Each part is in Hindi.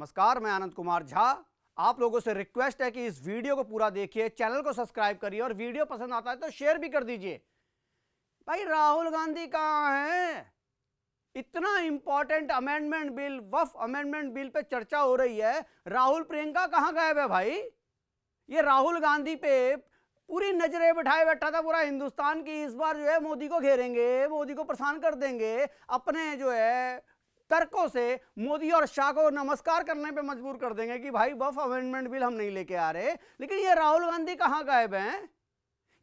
नमस्कार, मैं आनंद कुमार झा। आप लोगों से रिक्वेस्ट है कि इस वीडियो को पूरा देखिए, चैनल को सब्सक्राइब करिए और वीडियो पसंद आता है तो शेयर भी कर दीजिए। भाई राहुल गांधी कहाँ है? इतना इंपॉर्टेंट अमेंडमेंट बिल, वक्फ अमेंडमेंट बिल पे चर्चा हो रही है, राहुल प्रियंका कहाँ गायब है भाई? ये राहुल गांधी पे पूरी नजरें बिठाए बैठा था पूरा हिंदुस्तान की। इस बार जो है मोदी को घेरेंगे, मोदी को परेशान कर देंगे, अपने जो है तर्कों से मोदी और शाह को नमस्कार करने पे मजबूर कर देंगे कि भाई वक्फ अमेंडमेंट बिल हम नहीं लेके आ रहे। लेकिन ये राहुल गांधी कहाँ गायब हैं?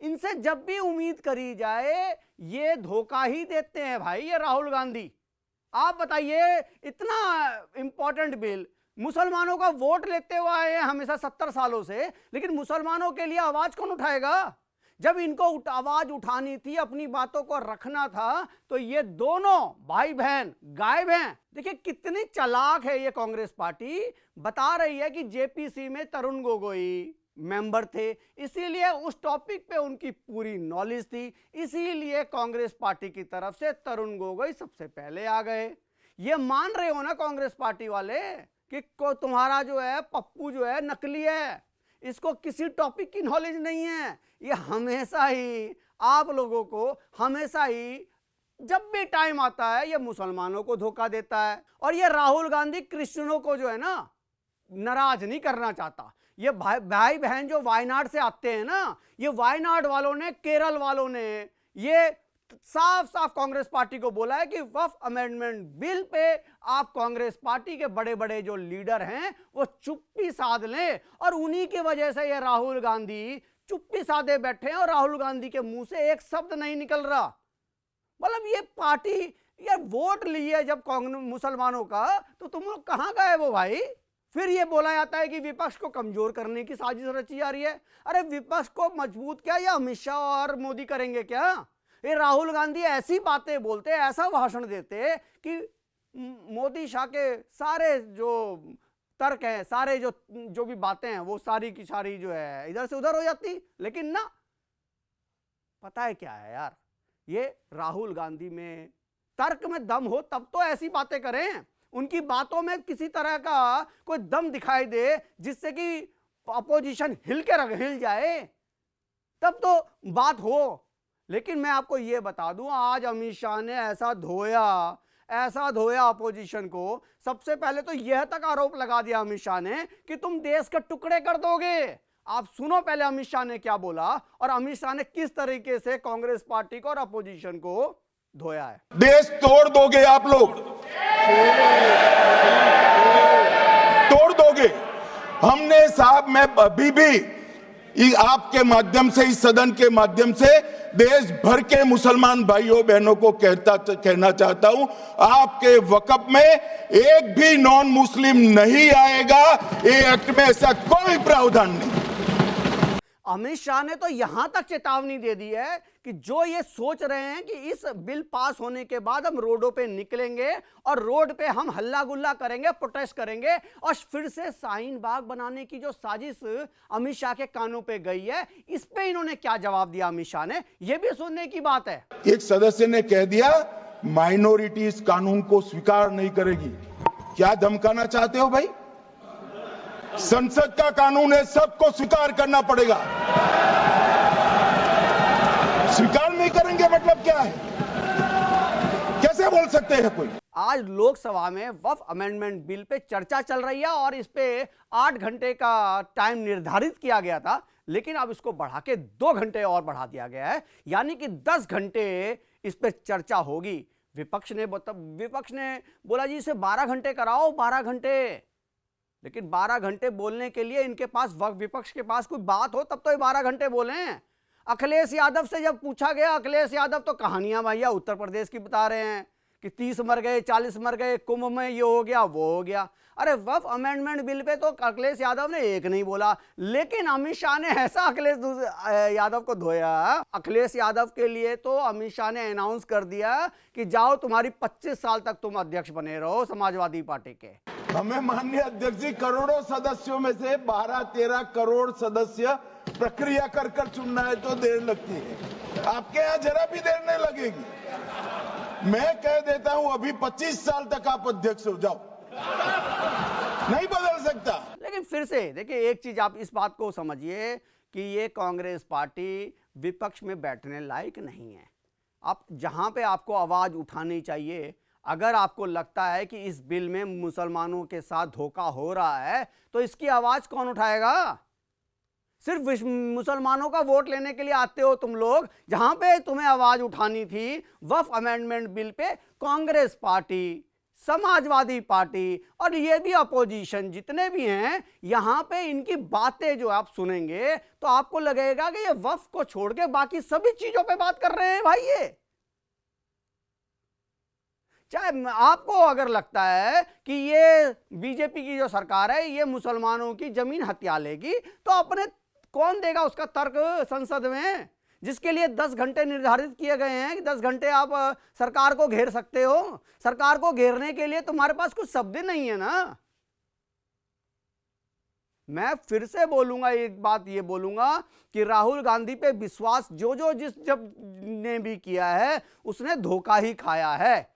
इनसे जब भी उम्मीद करी जाए ये धोखा ही देते हैं भाई ये राहुल गांधी। आप बताइए, इतना इंपॉर्टेंट बिल, मुसलमानों का वोट लेते हुए आए हैं हमेशा 70 सालों से, लेकिन मुसलमानों के लिए आवाज कौन उठाएगा? जब इनको आवाज उठानी थी, अपनी बातों को रखना था, तो ये दोनों भाई बहन गायब हैं। देखिए कितनी चालाक है ये कांग्रेस पार्टी। बता रही है कि जेपीसी में तरुण गोगोई मेंबर थे, इसीलिए उस टॉपिक पे उनकी पूरी नॉलेज थी, इसीलिए कांग्रेस पार्टी की तरफ से तरुण गोगोई सबसे पहले आ गए। ये मान रहे हो ना कांग्रेस पार्टी वाले कि तुम्हारा जो है पप्पू जो है नकली है, इसको किसी टॉपिक की नॉलेज नहीं है। ये हमेशा ही आप लोगों को, हमेशा ही जब भी टाइम आता है ये मुसलमानों को धोखा देता है। और ये राहुल गांधी क्रिश्चियनों को जो है ना नाराज नहीं करना चाहता। ये भाई बहन जो वायनाड से आते हैं ना, ये वायनाड वालों ने, केरल वालों ने ये साफ साफ कांग्रेस पार्टी को बोला है कि वक्फ अमेंडमेंट बिल पे आप कांग्रेस पार्टी के बड़े बड़े जो लीडर हैं वो चुप्पी साध लें। और उन्हीं की वजह से ये राहुल गांधी चुप्पी साधे बैठे हैं और राहुल गांधी के मुंह से एक शब्द नहीं निकल रहा। मतलब ये पार्टी, ये वोट लिए जब कांग्रेस मुसलमानों का, तो तुम लोग कहां गए वो भाई? फिर ये बोला जाता है कि विपक्ष को कमजोर करने की साजिश रची जा रही है। अरे विपक्ष को मजबूत क्या या अमित शाह और मोदी करेंगे क्या? ये राहुल गांधी ऐसी बातें बोलते, ऐसा भाषण देते कि मोदी शाह के सारे जो तर्क हैं, सारे जो भी बातें हैं, वो सारी की सारी जो है इधर से उधर हो जाती। लेकिन ना, पता है क्या है यार, ये राहुल गांधी में तर्क में दम हो तब तो ऐसी बातें करें, उनकी बातों में किसी तरह का कोई दम दिखाई दे जिससे कि अपोजिशन हिल जाए, तब तो बात हो। लेकिन मैं आपको यह बता दूं, आज अमित शाह ने ऐसा धोया अपोजिशन को। सबसे पहले तो यह तक आरोप लगा दिया अमित शाह ने कि तुम देश के टुकड़े कर दोगे। आप सुनो पहले अमित शाह ने क्या बोला और अमित शाह ने किस तरीके से कांग्रेस पार्टी को और अपोजिशन को धोया है। देश तोड़ दोगे आप लोग, तोड़ दोगे। हमने साहब, मैं अभी भी आपके माध्यम से, इस सदन के माध्यम से देश भर के मुसलमान भाइयों बहनों को कहना चाहता हूं, आपके वक्फ में एक भी नॉन मुस्लिम नहीं आएगा। ये एक्ट में ऐसा कोई प्रावधान नहीं। अमित शाह ने तो यहां तक चेतावनी दे दी है कि जो ये सोच रहे हैं कि इस बिल पास होने के बाद हम रोडों पे निकलेंगे और रोड पे हम हल्ला गुल्ला करेंगे, प्रोटेस्ट करेंगे और फिर से शाहीन बाग बनाने की जो साजिश अमित शाह के कानों पे गई है, इस पे इन्होंने क्या जवाब दिया अमित शाह ने, ये भी सुनने की बात है। एक सदस्य ने कह दिया माइनॉरिटी इस कानून को स्वीकार नहीं करेगी। क्या धमकाना चाहते हो भाई? संसद का कानून है, सबको स्वीकार करना पड़ेगा। स्वीकार नहीं करेंगे मतलब क्या है? कैसे बोल सकते हैं कोई? आज लोकसभा में वक्फ अमेंडमेंट बिल पे चर्चा चल रही है और इस पे 8 घंटे का टाइम निर्धारित किया गया था, लेकिन अब इसको बढ़ा के 2 घंटे और बढ़ा दिया गया है, यानी कि 10 घंटे इस पे चर्चा होगी। विपक्ष ने बोला जी इसे 12 घंटे कराओ, 12 घंटे। लेकिन 12 घंटे बोलने के लिए इनके पास, विपक्ष के पास कोई बात हो तब तो ये 12 घंटे बोलें। अखिलेश यादव से जब पूछा गया, अखिलेश यादव तो कहानियां भैया उत्तर प्रदेश की बता रहे हैं कि 30 मर गए, 40 मर गए, कुंभ में ये हो गया, वो हो गया। अरे वक्फ अमेंडमेंट बिल पे तो अखिलेश यादव ने एक नहीं बोला, लेकिन अमित शाह ने ऐसा अखिलेश यादव को धोया। अखिलेश यादव के लिए तो अमित शाह ने अनाउंस कर दिया कि जाओ, तुम्हारी 25 साल तक तुम अध्यक्ष बने रहो समाजवादी पार्टी के। हमें माननीय अध्यक्ष जी, करोड़ों सदस्यों में से 12-13 करोड़ सदस्य प्रक्रिया कर चुनना है तो देर लगती है। आपके यहाँ जरा भी देर नहीं लगेगी। मैं कह देता हूं अभी 25 साल तक आप अध्यक्ष हो जाओ। नहीं बदल सकता। लेकिन फिर से देखिए, एक चीज आप इस बात को समझिए कि ये कांग्रेस पार्टी विपक्ष में बैठने लायक नहीं है। आप जहां पे आपको आवाज उठानी चाहिए, अगर आपको लगता है कि इस बिल में मुसलमानों के साथ धोखा हो रहा है, तो इसकी आवाज कौन उठाएगा? सिर्फ मुसलमानों का वोट लेने के लिए आते हो तुम लोग। जहां पे तुम्हें आवाज उठानी थी वक्फ amendment bill pay, Congress party, Samajwadi party और ये भी अपोजिशन जितने भी हैं, यहां पे इनकी बातें जो आप सुनेंगे तो आपको लगेगा कि ये वक्फ को छोड़ के बाकी सभी चीजों पे बात कर रहे हैं भाई। ये चाहे आपको अगर लगता है कि ये बीजेपी की जो सरकार है ये मुसलमानों की जमीन हथिया लेगी, तो अपने कौन देगा उसका तर्क संसद में, जिसके लिए 10 घंटे निर्धारित किए गए हैं कि 10 घंटे आप सरकार को घेर सकते हो। सरकार को घेरने के लिए तुम्हारे पास कुछ शब्द नहीं है ना। मैं फिर से बोलूंगा, एक बात ये बोलूंगा कि राहुल गांधी पे विश्वास जब ने भी किया है उसने धोखा ही खाया है।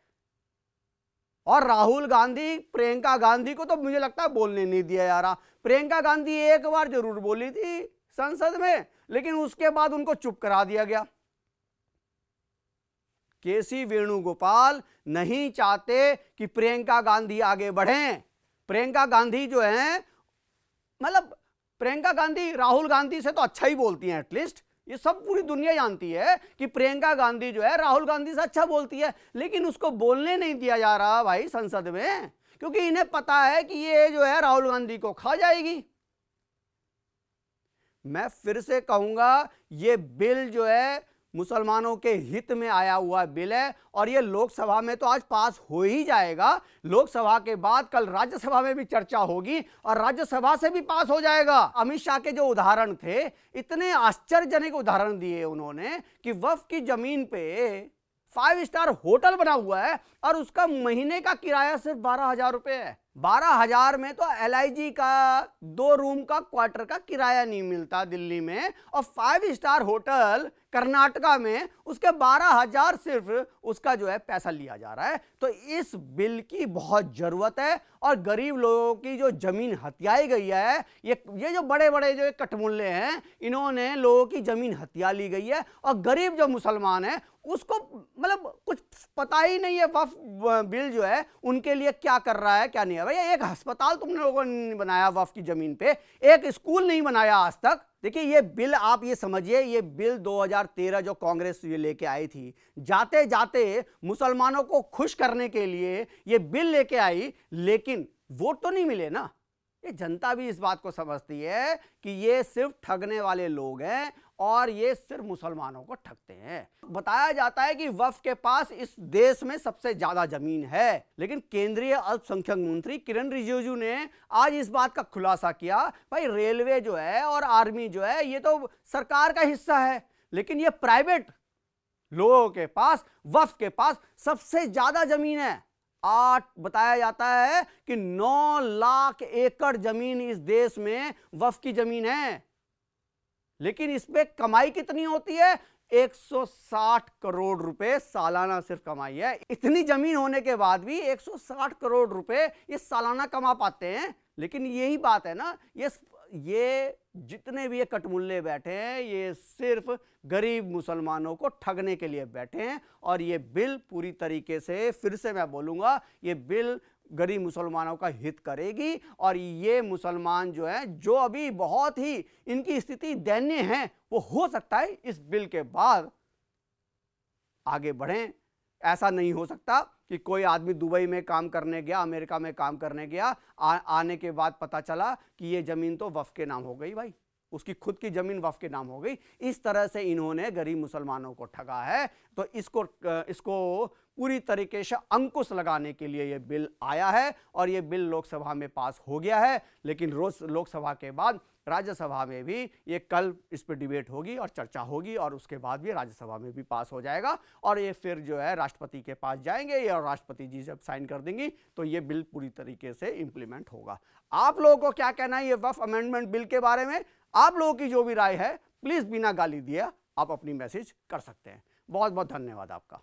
और राहुल गांधी प्रियंका गांधी को तो मुझे लगता है बोलने नहीं दिया जा रहा। प्रियंका गांधी एक बार जरूर बोली थी संसद में, लेकिन उसके बाद उनको चुप करा दिया गया। केसी वेणुगोपाल नहीं चाहते कि प्रियंका गांधी आगे बढ़ें। प्रियंका गांधी जो है, मतलब प्रियंका गांधी राहुल गांधी से तो अच्छा ही बोलती हैं एटलीस्ट। ये सब पूरी दुनिया जानती है कि प्रियंका गांधी जो है राहुल गांधी से अच्छा बोलती है, लेकिन उसको बोलने नहीं दिया जा रहा भाई संसद में, क्योंकि इन्हें पता है कि ये जो है राहुल गांधी को खा जाएगी। मैं फिर से कहूंगा, ये बिल जो है मुसलमानों के हित में आया हुआ बिल है और ये लोकसभा में तो आज पास हो ही जाएगा। लोकसभा के बाद कल राज्यसभा में भी चर्चा होगी और राज्यसभा से भी पास हो जाएगा। अमित शाह के जो उदाहरण थे, इतने आश्चर्यजनक उदाहरण दिए उन्होंने कि वक्फ की जमीन पे 5 स्टार होटल बना हुआ है और उसका महीने का किराया सिर्फ 12,000 रुपए है। 12,000 में तो LIG का 2 रूम का क्वार्टर का किराया नहीं मिलता दिल्ली में, और 5 स्टार होटल कर्नाटका में उसके 12,000 सिर्फ उसका जो है पैसा लिया जा रहा है। तो इस बिल की बहुत जरूरत है और गरीब लोगों की जो जमीन हथियाई गई है, ये जो बड़े बड़े जो कटमुल्ले हैं, इन्होंने लोगों की जमीन हथिया ली गई है और गरीब जो मुसलमान है उसको मतलब कुछ पता ही नहीं है वक्फ बिल जो है उनके लिए क्या कर रहा है क्या नहीं है। भैया, एक अस्पताल तुमने लोगों ने नहीं बनाया वक्फ की जमीन पे, एक स्कूल नहीं बनाया आज तक। देखिए, ये बिल आप ये समझिए, ये बिल 2013 जो कांग्रेस ये लेके आई थी, जाते जाते मुसलमानों को खुश करने के लिए ये बिल लेके आई, लेकिन वोट तो नहीं मिले ना। ये जनता भी इस बात को समझती है कि ये सिर्फ ठगने वाले लोग हैं और ये सिर्फ मुसलमानों को ठगते हैं। बताया जाता है कि वक्फ के पास इस देश में सबसे ज्यादा जमीन है, लेकिन केंद्रीय अल्पसंख्यक मंत्री किरण रिजिजू ने आज इस बात का खुलासा किया, भाई रेलवे जो है और आर्मी जो है ये तो सरकार का हिस्सा है, लेकिन ये प्राइवेट लोगों के पास, वक्फ के पास सबसे ज्यादा जमीन है। बताया जाता है कि 9 लाख एकड़ जमीन इस देश में वक्फ की जमीन है, लेकिन इसमें कमाई कितनी होती है? 160 करोड़ रुपए सालाना सिर्फ कमाई है। इतनी जमीन होने के बाद भी 160 करोड़ रुपए ये सालाना कमा पाते हैं। लेकिन यही बात है ना, ये जितने भी ये कटमुल्ले बैठे हैं ये सिर्फ गरीब मुसलमानों को ठगने के लिए बैठे हैं। और ये बिल पूरी तरीके से, फिर से मैं बोलूंगा, ये बिल गरीब मुसलमानों का हित करेगी और ये मुसलमान जो है, जो अभी बहुत ही इनकी स्थिति दयनीय है, वो हो सकता है इस बिल के बाद आगे बढ़ें। ऐसा नहीं हो सकता कि कोई आदमी दुबई में काम करने गया, अमेरिका में काम करने गया, आने के बाद पता चला कि ये जमीन तो वक्फ के नाम हो गई, भाई उसकी खुद की जमीन वक्फ के नाम हो गई। इस तरह से इन्होंने गरीब मुसलमानों को ठगा है। तो इसको पूरी तरीके से अंकुश लगाने के लिए ये बिल आया है और ये बिल लोकसभा में पास हो गया है। लेकिन रोज लोकसभा के बाद राज्यसभा में भी ये कल इस पर डिबेट होगी और चर्चा होगी और उसके बाद भी राज्यसभा में भी पास हो जाएगा और ये फिर जो है राष्ट्रपति के पास जाएंगे और राष्ट्रपति जी जब साइन कर देंगी तो ये बिल पूरी तरीके से इंप्लीमेंट होगा। आप लोगों को क्या कहना है ये वक्फ अमेंडमेंट बिल के बारे में? आप लोगों की जो भी राय है प्लीज बिना गाली दिए आप अपनी मैसेज कर सकते हैं। बहुत बहुत धन्यवाद आपका।